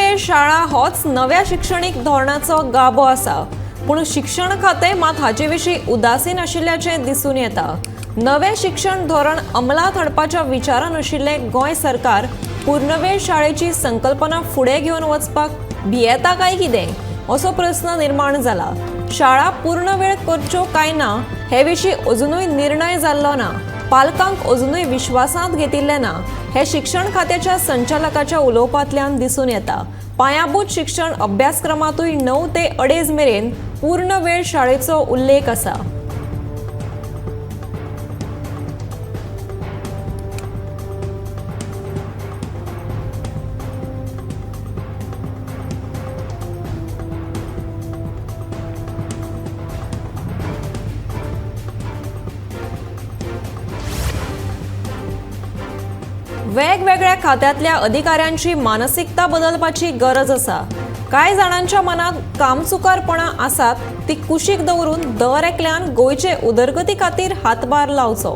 वेळ शाळा होच नव्या शिक्षणीक धोरणाचो गाभो आसा, पूण शिक्षण खातें मात हाचे विशीं उदासीन आशिल्ल्याचें दिसून येता। नवें शिक्षण धोरण अंमलात हाडपाच्या विचारान आशिल्लें गोंय सरकार पूर्णवेळ शाळेची संकल्पना फुडें घेवन वचपाक भियेता काय कितें असो प्रस्न निर्माण जाला। शाळा पूर्ण वेळ करच्यो काय ना हे विशीं अजुनूय निर्णय जाल्लो ना। पालकांक अजुनूय विश्वासांत घेतिल्ले ना हे शिक्षण खात्याच्या संचालकाच्या उलोवपांतल्यान दिसून येता। पायाभूत शिक्षण अभ्यासक्रमांतूय 9 ते 2.5 मेरेन पूर्ण वेळ शाळेचो उल्लेख आसा। वेगवेगळ्या खात्यातल्या अधिकाऱ्यांची मानसिकता बदलपाची गरज आसा। कांय जाणांच्या मनात कामचुकारपणां आसात ती कुशीक दवरून दर एकल्यान गोंयचे उदरगती खातीर हातभार लावचो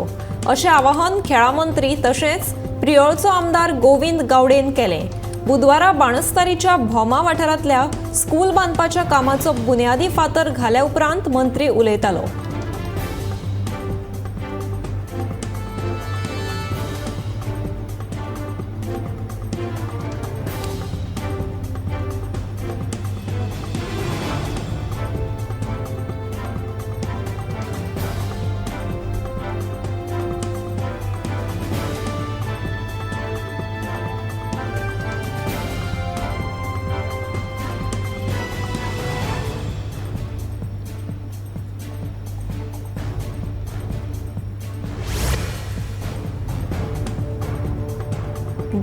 अशें आवाहन खेळां मंत्री तशेंच प्रियोळचो आमदार गोविंद गावडेन केलें। बुधवारा बाणस्तारीच्या भोमा वाठारांतल्या स्कूल बांदपाच्या कामाचो बुन्यादी फातर घाल्या उपरांत मंत्री उलयतालो।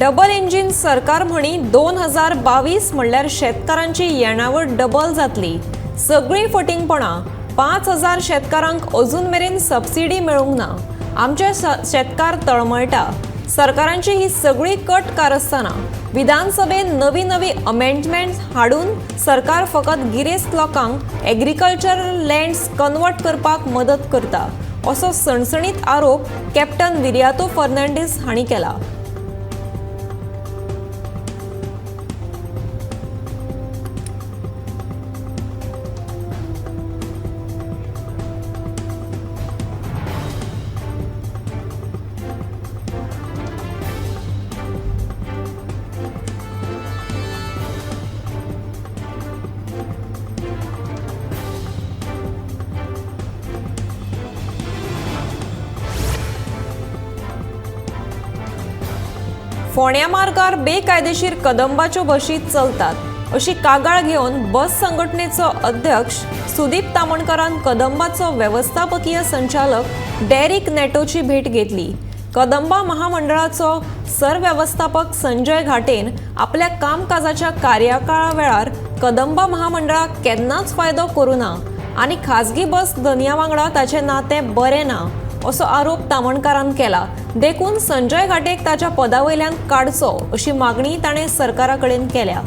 डबल इंजिन सरकार म्हणी 2022 म्हणल्यार शेतकारांची येणावळ डबल जातली। सगळी फटिंगपणां 5,000 शेतकारांक अजून मेरेन सबसिडी मेळूंक ना। आमचे शेतकार तळमळटा। सरकारांची ही सगळी कट कारस्थाना विधानसभेन नवी नवी अमेंडमेंट्स हाडून सरकार फकत गिरेस्त लोकांक एग्रीकल्चरल लँड्स कन्वर्ट करपाक मदत करता असो सणसणीत आरोप कॅप्टन विरियातो फर्नांडीस हांणी केला। फोंड्या मार्गार बेकायदेशीर कदंबाच्यो बशी चलतात अशी कागाळ घेवन बस संघटनेचो अध्यक्ष सुदीप तामणकारान कदंबाचो वेवस्थापकीय संचालक डेरिक नेटोची भेट घेतली। कदंबा महामंडळाचो सरवेवस्थापक संजय घाटेन आपल्या कामकाजाच्या कार्यकाळा वेळार कदंबा महामंडळाक केन्नाच फायदो करूं ना आनी खाजगी बस धनिया वांगडा ताचें नातें बरें ना असो आरोप तामणकारान केला। देखून संजय घाटेक ताच्या पदावयल्यान काडचो अशी मागणी ताणें सरकारा कडेन केल्या।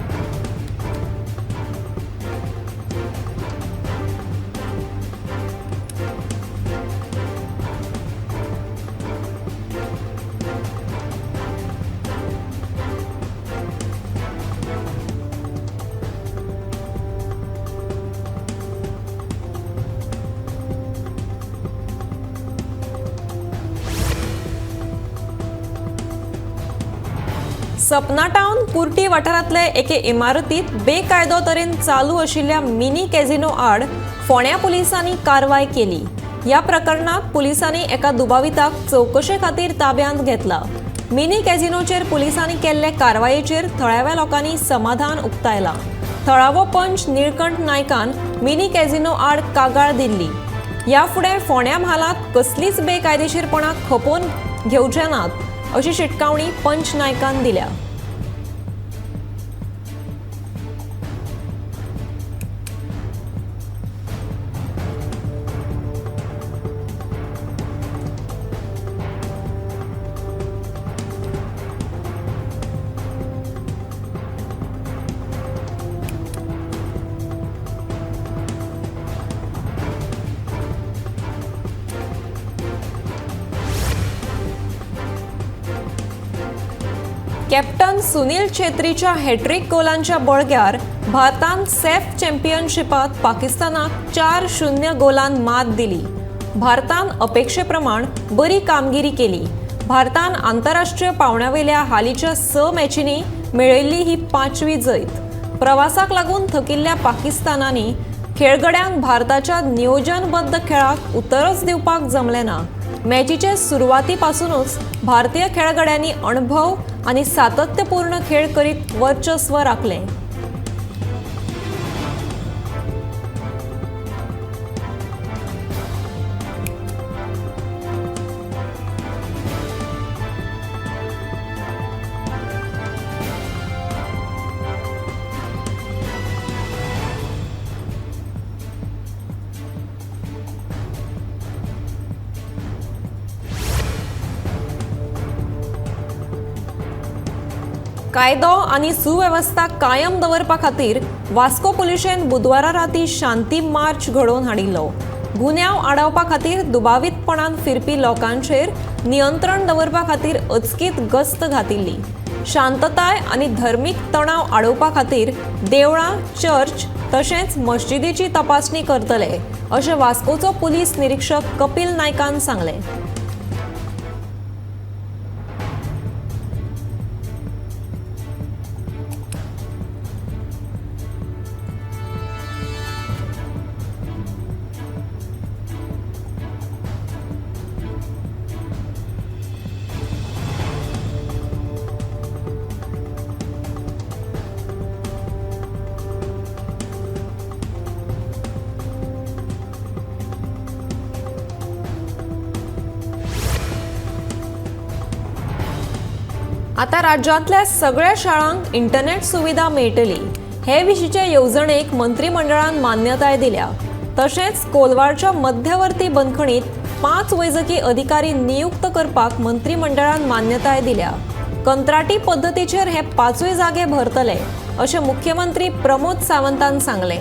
सपना टावन कुर्टी वाठारांतले एके इमारतीत बेकायदो तरेन चालू आशिल्ल्या मिनी कॅझिनो आड फोंड्या पुलिसांनी कारवाय केली। ह्या प्रकरणात पुलिसांनी एका दुबाविताक चौकशे खातीर ताब्यांत घेतला। मिनी कॅझिनोचेर पुलिसांनी केल्ले कारवायेचेर थळाव्या लोकांनी समाधान उक्तायलां। थळावो पंच निळकंठ नायकान मिनी कॅझिनो आड कागाळ दिल्ली। ह्या फुडें फोंड्या म्हालांत कसलीच बेकायदेशीरपणां खपोवन घेवचे नात अशी शिटकावणी पंच नायकान दिल्या। कॅप्टन सुनील छेत्रीच्या हॅट्रिक गोलांच्या बळग्यार भारतान सॅफ चॅम्पियनशिपात पाकिस्तानाक 4-0 गोलान मात दिली. भारतान अपेक्षेप्रमाण बरी कामगिरी केली. भारतान आंतरराष्ट्रीय पावंड्यावेल्या हालींच्या 6 मॅचींनी मेळयल्ली ही 5वी जैत. प्रवासाक लागून थकिल्ल्या पाकिस्तानांनी खेळगड्यांक भारताच्या नियोजनबद्ध खेळाक उतरच दिवपाक जमलें ना. मॅचीचे सुरवातीपासूनच भारतीय खेळगड्यांनी अणभव आणि सातत्यपूर्ण खेळ करीत वर्चस्व राखलें. कायदो आनी सुवेवस्था कायम दवरपा खातीर वास्को पुलिशेन बुधवारा राती शांती मार्च घडोवन हाडिल्लो. गुन्यांव आडावपा खातीर दुबावितपणान फिरपी लोकांचेर नियंत्रण दवरपा खातीर अचकीत गस्त घातिल्ली. शांतताय आनी धर्मीक तणाव आडोवपा खातीर देवळां, चर्च तशेंच मस्जिदीची तपासणी करतले, अशें वास्कोचो पुलीस निरीक्षक कपिल नायकान सांगलें. आता राज्यांतल्या सगळ्या शाळांक इंटरनेट सुविधा मेळटली. हे विशींचे येवजणेक मंत्रिमंडळान मान्यताय दिल्या. तशेंच कोलवारच्या मध्यवर्ती बंदखणीत 5 वैजकी अधिकारी नियुक्त करपाक मंत्रिमंडळान मान्यताय दिल्या. कंत्राटी पद्दतीचेर हे 5य जागे भरतले, अशें मुख्यमंत्री प्रमोद सावंतान सांगलें.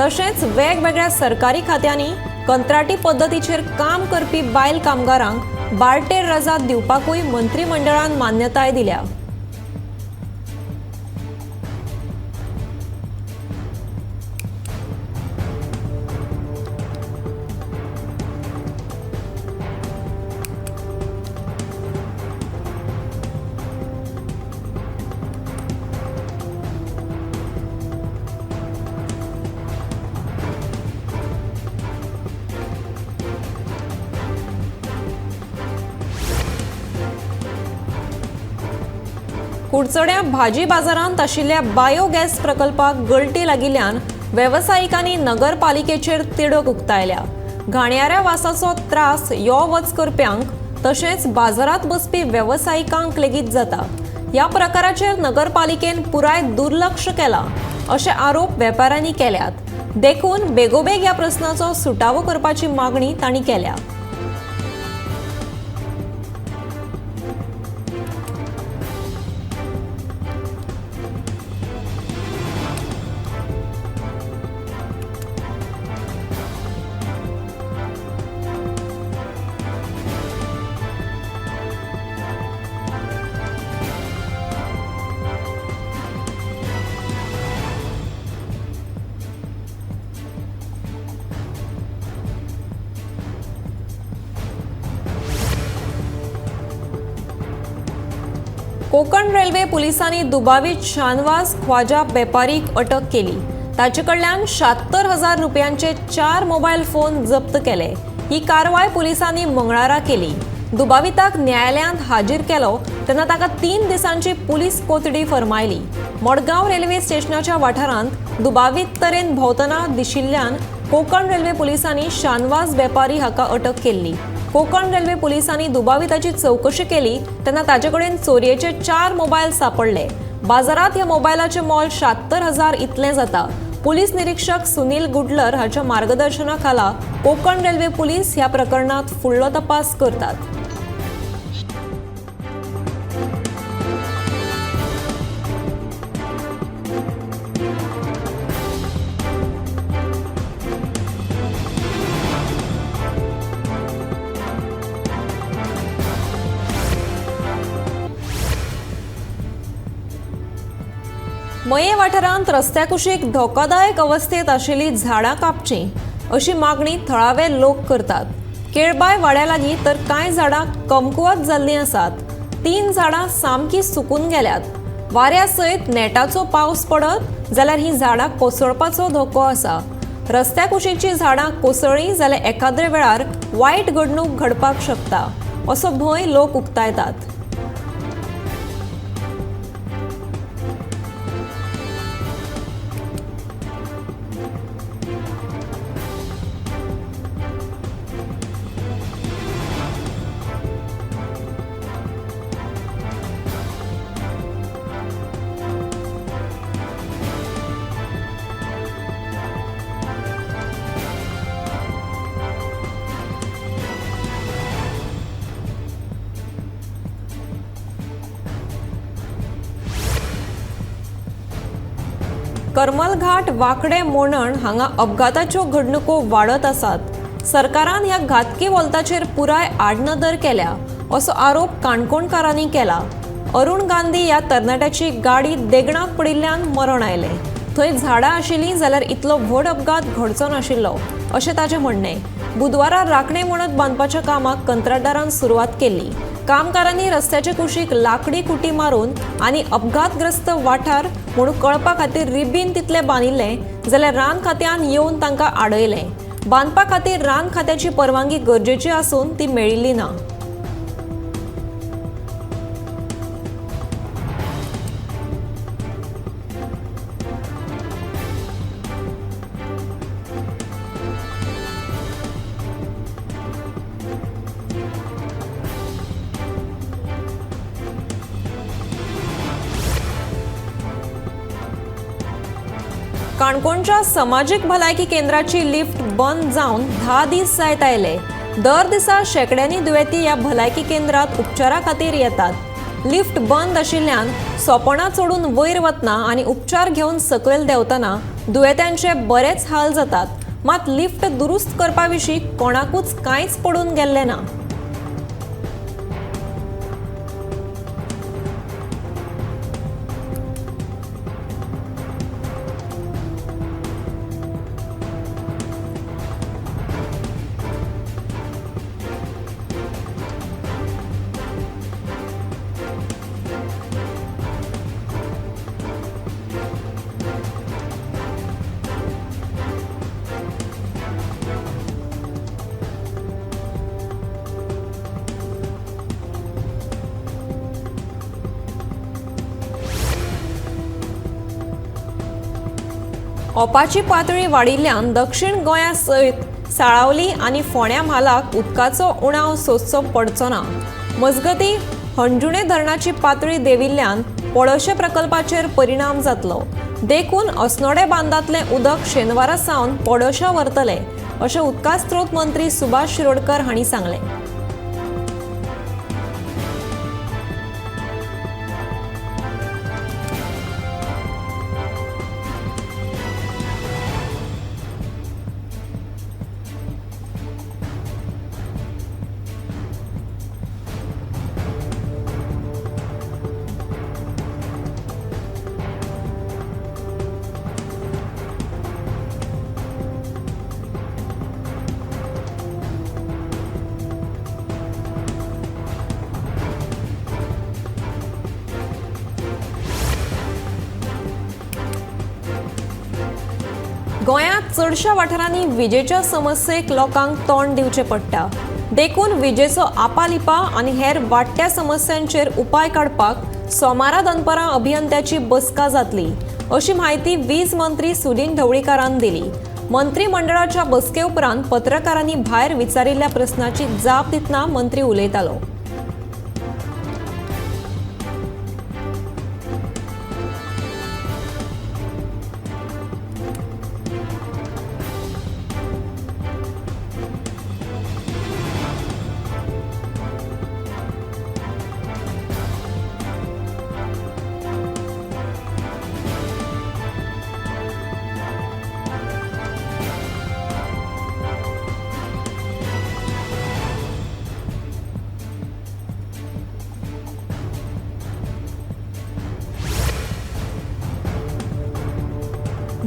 तशेंच वेगवेगळ्या सरकारी खात्यांनी कंत्राटी पद्दतीचेर काम करपी बायल कामगारांक बार्टेर रजा दिवपाकूय मंत्रिमंडळान मान्यताय दिल्या. कुडचड्या भाजी बाजारांत आशिल्ल्या बायोगॅस प्रकल्पाक गळटी लागिल्ल्यान वेवसायिकांनी नगरपालिकेचेर तिडक उक्तायल्या. घाणयाऱ्या वासाचो त्रास यो वच करप्यांक तशेंच बाजारात बसपी वेवसायिकांक लेगीत जाता. ह्या प्रकाराचेर नगरपालिकेन पुराय दुर्लक्ष केला, अशे आरोप वेपाऱ्यांनी केल्यात. देखून बेगोबेग ह्या प्रस्नाचो सुटावो करपाची मागणी तांणी केल्या. कोकण रेल्वे पुलिसांनी दुबावीत शानवाज ख्वाजा बेपारीक अटक केली. ताचे कडल्यान 76,000 रुपयांचे 4 मोबायल फोन जप्त केले. ही कारवाय पुलिसांनी मंगळारा केली. दुबाविताक न्यायालयांत हाजीर केलो तेन्ना ताका 3 दिसांची पुलीस कोठडी फर्मायली. मडगांव रेल्वे स्टेशनाच्या वाठारांत दुबावीत तरेन भोंवतना दिशिल्ल्यान कोकण रेल्वे पुलिसांनी शानवाज बेपारी हाका अटक केल्ली. कोकण रेल्वे पुलिसांनी दुबाविताची चौकशी केली तेन्ना ताचे कडेन चोरयेचे 4 मोबायल सापडले. बाजारात ह्या मोबायलाचे मोल 76,000 इतलें जाता. पुलीस निरीक्षक सुनील गुडलर हाच्या मार्गदर्शना खाला कोकण रेल्वे पुलीस ह्या प्रकरणात फुडलो तपास करतात. मये वाठारांत रस्त्या कुशीक धोकादायक अवस्थेत आशिल्लीं झाडां कापची अशी मागणी थळावे लोक करतात. केळबाय वाड्या लागीं तर कांय झाडां कमकुवत जाल्लीं आसात. 3 झाडां सामकी सुकून गेल्यात. वाऱ्या सयत नेटाचो पावस पडत जाल्यार ही झाडां कोसळपाचो धोको आसा. रस्त्या कुशीची झाडां कोसळ्ळीं जाल्यार एखाद्या वेळार वायट घडणूक घडपाक शकता असो भंय लोक उक्तायतात. करमलघाट वाकडे मोणण हांगा अपघाताच्यो घडणुको वाडत आसात. सरकारान ह्या घातकी वॉल्ताचेर पुराय आडनदर केल्या असो आरोप काणकोणकारांनी केला. अरुण गांधी ह्या तरणाट्याची गाडी देगणाक पडिल्ल्यान मरण आयलें. थंय झाडां आशिल्लीं जाल्यार इतलो व्हड अपघात घडचो नाशिल्लो अशें ताचें म्हणणें. बुधवारा राखणे मोणत बांदपाच्या कामाक कंत्राटदारान सुरवात केल्ली. कामगारांनी रस्त्याचे कुशीक लाकडी खुटी मारून आनी अपघातग्रस्त वाठार म्हणून कळपा खातीर रिबीन तितले बांदिल्ले जाल्यार रान खात्यान येवन तांकां आडयलें. बांदपा खातीर रान खात्याची परवानगी गरजेची आसून ती मेळिल्ली ना. काणकोणच्या समाजीक भलायकी केंद्राची लिफ्ट बंद जावन 10 दीस जायत आयले. दर दिसा शेकड्यांनी दुयेंती ह्या भलायकी केंद्रात उपचारा खातीर येतात. लिफ्ट बंद आशिल्ल्यान सोपणां चडून वयर वतना आनी उपचार घेवन सकयल देंवतना दुयेंत्यांचे बरेच हाल जातात. मात लिफ्ट दुरुस्त करपा विशीं कोणाकूच कांयच पडून गेल्लें ना. ओपाची पातळी वाडिल्ल्यान दक्षिण गोंया सयत साळावली आनी फोंड्या म्हालाक उदकाचो उणाव सोंसचो पडचो ना. मजगतीं हणजुणे धरणाची पातळी देंविल्ल्यान पळोवचे प्रकल्पाचेर परिणाम जातलो. देखून अस्नोडे बांदांतलें उदक शेनवारा सावन पळोवच्या व्हरतले अशें उदका स्त्रोत मंत्री सुभाष शिरोडकर हांणी सांगलें. गोंयांत चडशा वाठारांनी विजेच्या समस्येक लोकांक तोंड दिवचें पडटा. देखून विजेचो आपालिपा आनी हेर वाडट्या समस्यांचेर उपाय काडपाक सोमारा दनपारां अभियंत्याची बसका जातली अशी म्हायती वीज मंत्री सुनील ढवळीकारान दिली. मंत्रिमंडळाच्या बसके उपरांत पत्रकारांनी भायर विचारिल्ल्या प्रस्नाची जाप दितना मंत्री उलयतालो.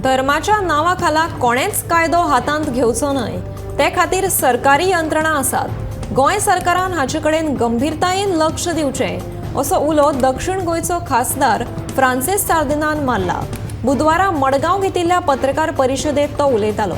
धर्माच्या नावाखाला कोणेच कायदो हातांत घेवचो न्हय ते खातीर सरकारी यंत्रणा आसात। गोंय सरकारान हाचे कडेन गंभीरतायेन लक्ष दिवचें असो उलो दक्षिण गोंयचो खासदार फ्रांसीस सार्दिनान मारला। बुधवारा मडगांव घेतिल्ल्या पत्रकार परिशदेत तो उलयतालो।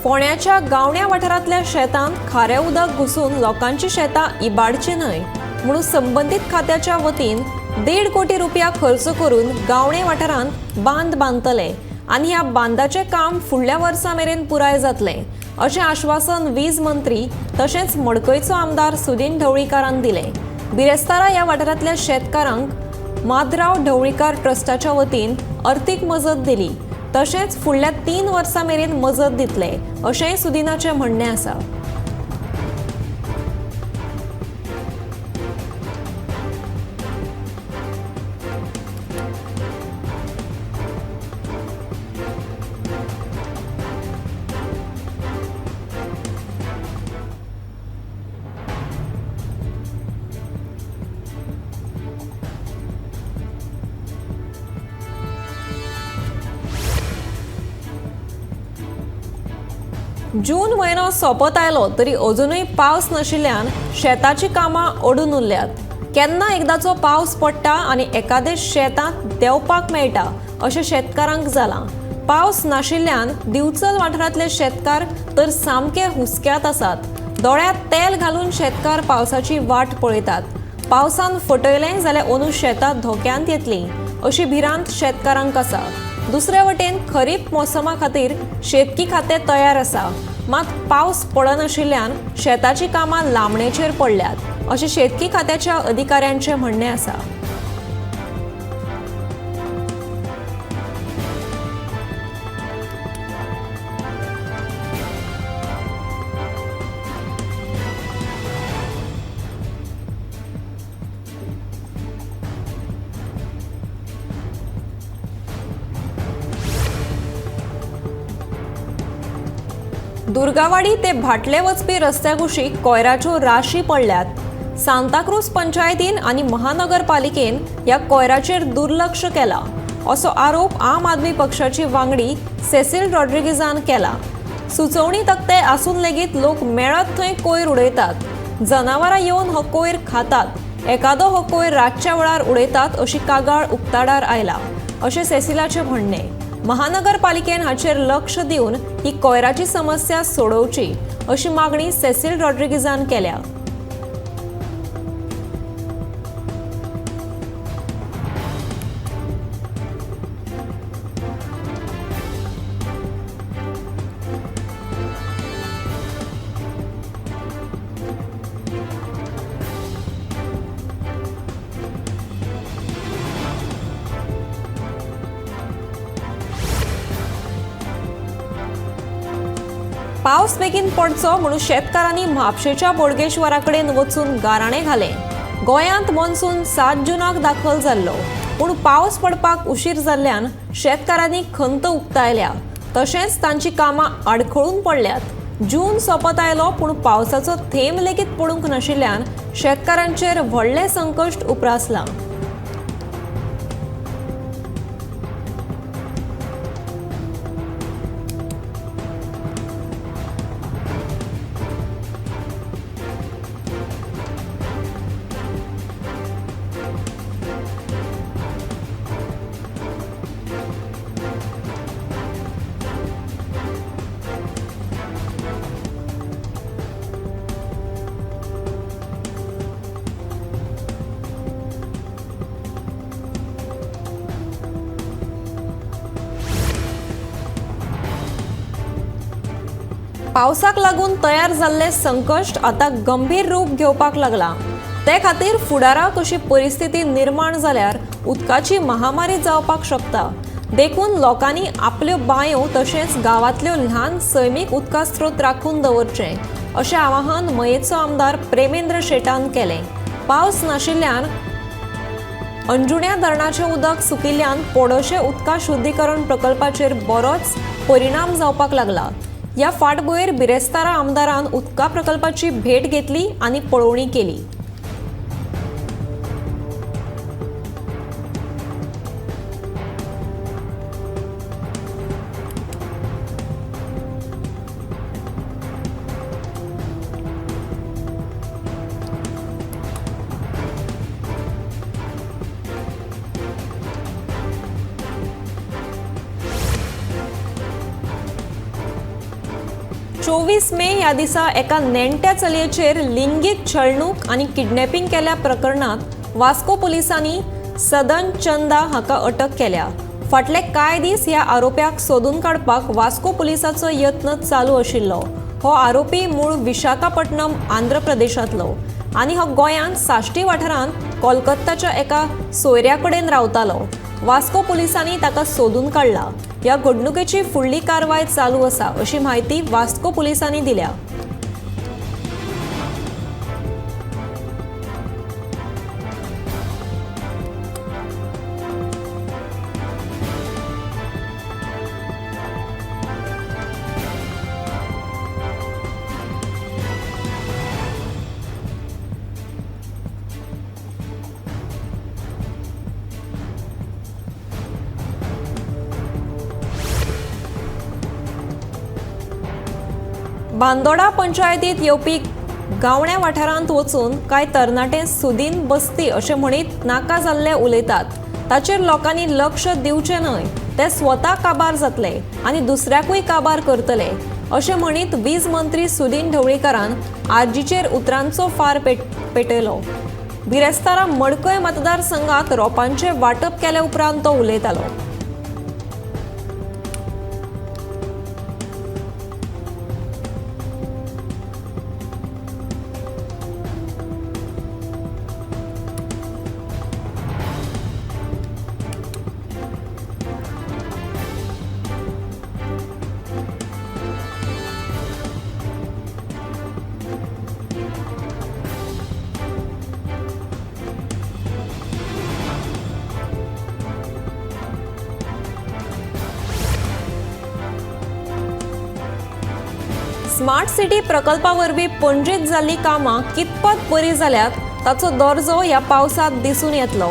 फोंड्याच्या गावण्या वाठारांतल्या शेतांत खारें उदक घुसून लोकांची शेतां इबाडची न्हय म्हणून संबंदीत खात्याच्या वतीन 1.5 कोटी रुपया खर्च करून गावणे वाठारांत बांद बांदतले आनी ह्या बांदाचें काम फुडल्या वर्सा मेरेन पुराय जातलें अशें आश्वासन वीज मंत्री तशेंच मडकयचो आमदार सुदीन ढवळीकारान दिलें। बिरेस्तारा ह्या वाठारांतल्या शेतकारांक माधवराव ढवळीकार ट्रस्टाच्या वतीन अर्थीक मजत दिली तशेंच फुडल्या 3 वर्सां मेरेन मजत दितले अशेंय सुदिनाचें म्हणणें आसा। जून म्हयनो सोंपत आयलो तरी अजुनूय पावस नाशिल्ल्यान शेताची कामां अडून उरल्यात। केन्ना एकदाचो पावस पडटा आनी एकादें शेतांत देंवपाक मेळटा अशें शेतकारांक जालां। पावस नाशिल्ल्यान दिवचल वाठारांतले शेतकार तर सामके हुस्क्यात आसात। दोळ्यांत तेल घालून शेतकार पावसाची वाट पळयतात। पावसान फटयलें जाल्यार अंदू शेतां धोक्यांत येतलीं अशी भिरांत शेतकारांक आसा। दुसरे वटेन खरीप मोसमा खातीर शेतकी खातें तयार आसा, मात पावस पडनाशिल्ल्यान शेताची कामां लांबणेचेर पडल्यात अशें शेतकी खात्याच्या अधिकाऱ्यांचें म्हणणें आसा। दुर्गावाडी ते भाटले वचपी रस्त्या कुशीक कोयराच्यो राशी पडल्यात। सांताक्रूज पंचायतीन आनी महानगरपालिकेन ह्या कोयराचेर दुर्लक्ष केला असो आरोप आम आदमी पक्षाची वांगडी सेसील रॉड्रिगीजान केला। सुचोवणी तक्ते आसून लेगीत लोक मेळत थंय कोयर उडयतात, जनावरां येवन हो कोयर खातात, एकादो हो कोयर रातच्या वेळार उडयतात अशी कागाळ उक्ताडार आयला अशें सेसिलाचें म्हणणें। महानगरपालिकेन हाचेर लक्ष दिवन ही कोयराची समस्या सोडोवची अशी मागणी सेसील रॉड्रिगीजान केल्या। पावस बेगीन पडचो म्हणून शेतकारांनी म्हापशेच्या बोडगेश्वरा कडेन वचून गाराणें घालें। गोंयांत मॉन्सून 7 जूनाक दाखल जाल्लो, पूण पावस पडपाक उशीर जाल्ल्यान शेतकारांनी खंत उक्तायल्या तशेंच तांची कामां आडखळून पडल्यात। जून सोंपत आयलो पूण पावसाचो थेंब लेगीत पडूंक नाशिल्ल्यान शेतकारांचेर व्हडलें संकश्ट उप्रासलां। पावसाक लागून तयार जाल्ले संकश्ट आता गंभीर रूप घेवपाक लागला। ते खातीर फुडाराक अशी परिस्थिती निर्माण जाल्यार उदकाची महामारी जावपाक शकता। देखून लोकांनी आपल्यो बांयो तशेंच गांवांतल्यो ल्हान सैमीक उदका स्त्रोत राखून दवरचे अशें आवाहन मयेचो आमदार प्रेमेंद्र शेटान केलें। पावस नाशिल्ल्यान अंजुण्या धरणाचें उदक सुकिल्ल्यान पोडोशे उदका शुद्धीकरण प्रकल्पाचेर बरोच परिणाम जावपाक लागला। ह्या फाटभुंयेर बिरेस्तारा आमदारान उदका प्रकल्पाची भेट घेतली आनी पळोवणी केली। चोवीस मे ह्या दिसा एका नेणट्या चलयेचेर लिंगीक छळणूक आनी किडनॅपिंग केल्या प्रकरणात वास्को पुलिसांनी सदन चंदा हाका अटक केल्या। फाटले कांय दीस ह्या आरोप्याक सोदून काडपाक वास्को पुलिसाचो यत्न चालू आशिल्लो। हो आरोपी मूळ विशाखापट्टणम आंध्र प्रदेशांतलो आनी हो गोंयांत साश्टी वाठारांत कोलकाताच्या एका सोयऱ्या कडेन रावतालो। वास्को पुलिसांनी ताका सोदून काडला। ह्या घडणुकेची फुडली कारवाय चालू आसा अशी माहिती वास्को पुलिसांनी दिल्या। बांदोडा पंचायतीत येवपी गावण्या वाठारांत वचून कांय तरणाटे सुदीन बसती अशें म्हणीत नाका जाल्ले उलयतात। ताचेर लोकांनी लक्ष दिवचें न्हय, ते स्वता काबार जातले आनी दुसऱ्याकूय काबार करतले अशें म्हणीत वीज मंत्री सुदीन ढवळीकारान आर्जीचेर उतरांचो फार पेटयलो। बिरेस्तारा मडकय मतदारसंघात रोपांचे वांटप केले उपरांत तो उलयतालो। स्मार्ट सिटी प्रकल्पा वरवीं पणजेत जाल्लीं कामां कितपत बरी जाल्यात ताचो दर्जो ह्या पावसांत दिसून येतलो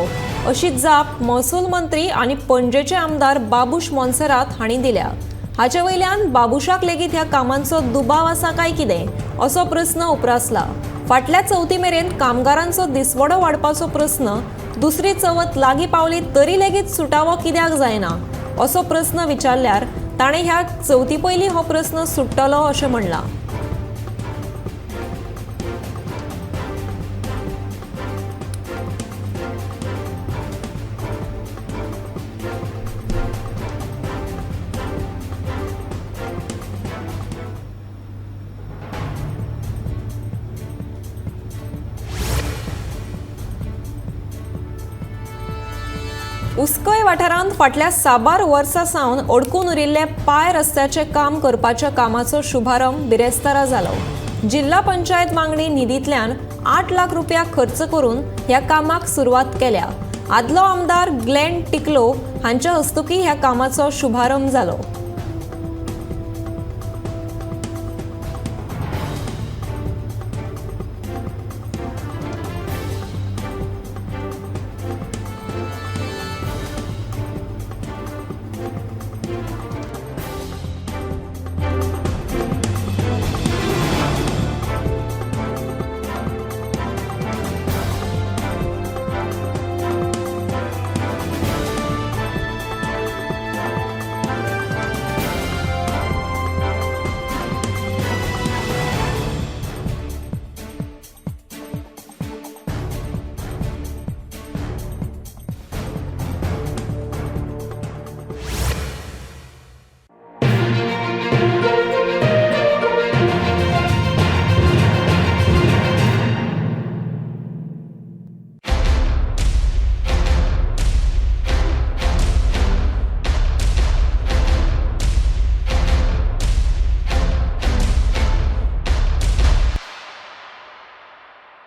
अशी जाप महसूल मंत्री आनी पणजेचे आमदार बाबूश मोन्सेरात हांणी दिल्या। हाचे वयल्यान बाबुशाक लेगीत ह्या कामांचो दुबाव आसा काय कितें असो प्रस्न उपरासला। फाटल्या चवथी मेरेन कामगारांचो दिसवडो वाडपाचो प्रस्न दुसरी चवथ लागीं पावली तरी लेगीत सुटावो कित्याक जायना असो प्रस्न विचारल्यार ताणें ह्या चवथी पयलीं हो प्रस्न सुट्टलो अशें म्हणलां। उस्कय वाठारांत फाटल्या साबार वर्सां सावन अडकून उरिल्ले पाय रस्त्याचे काम करपाच्या कामाचो शुभारंभ बिरेस्तारा जालो। जिल्हा पंचायत वांगडी निधींतल्यान 8 लाख रुपया खर्च करून ह्या कामाक सुरवात केल्या। आदलो आमदार ग्लेन टिकलो हांच्या हस्तुकीं ह्या कामाचो शुभारंभ जालो।